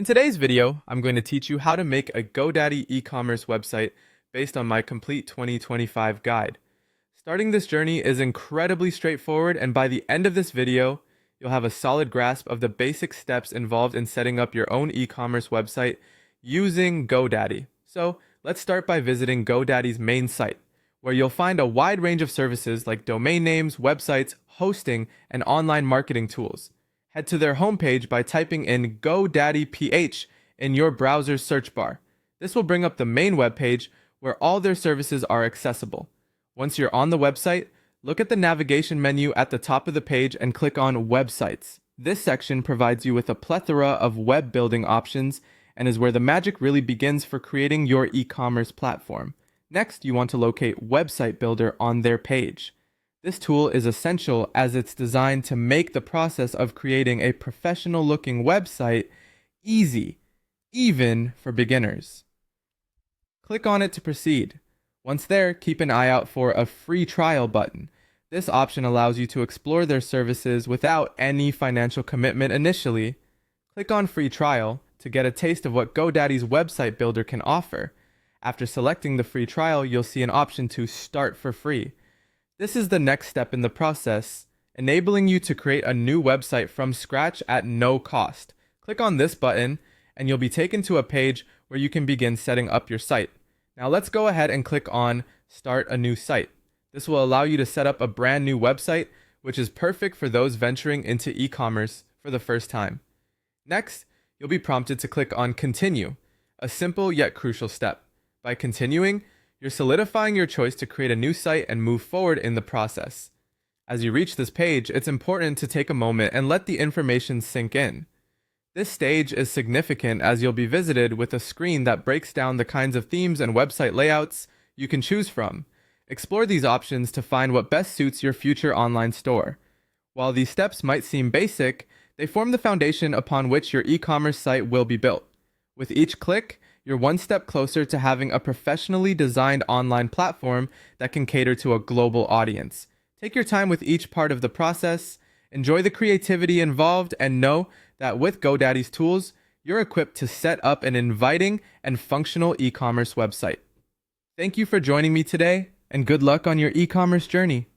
In today's video, I'm going to teach you how to make a Godaddy e-commerce website based on my complete 2025 guide. Starting this journey is incredibly straightforward, and by the end of this video, you'll have a solid grasp of the basic steps involved in setting up your own e-commerce website using Godaddy. So let's start by visiting Godaddy's main site, where you'll find a wide range of services like domain names, websites, hosting, and online marketing tools. Head to their homepage by typing in GoDaddy PH in your browser's search bar. This will bring up the main webpage where all their services are accessible. Once you're on the website, look at the navigation menu at the top of the page and click on Websites. This section provides you with a plethora of web building options and is where the magic really begins for creating your e-commerce platform. Next, you want to locate Website Builder on their page. This tool is essential as it's designed to make the process of creating a professional-looking website easy, even for beginners. Click on it to proceed. Once there, keep an eye out for a free trial button. This option allows you to explore their services without any financial commitment initially. Click on Free Trial to get a taste of what GoDaddy's website builder can offer. After selecting the free trial, you'll see an option to Start for Free. This is the next step in the process, enabling you to create a new website from scratch at no cost. Click on this button and you'll be taken to a page where you can begin setting up your site. Now let's go ahead and click on Start a New Site. This will allow you to set up a brand new website, which is perfect for those venturing into e-commerce for the first time. Next, you'll be prompted to click on Continue, a simple yet crucial step. By continuing, you're solidifying your choice to create a new site and move forward in the process. As you reach this page, it's important to take a moment and let the information sink in. This stage is significant as you'll be visited with a screen that breaks down the kinds of themes and website layouts you can choose from. Explore these options to find what best suits your future online store. While these steps might seem basic, they form the foundation upon which your e-commerce site will be built. With each click, you're one step closer to having a professionally designed online platform that can cater to a global audience. Take your time with each part of the process, enjoy the creativity involved, and know that with GoDaddy's tools, you're equipped to set up an inviting and functional e-commerce website. Thank you for joining me today, and good luck on your e-commerce journey.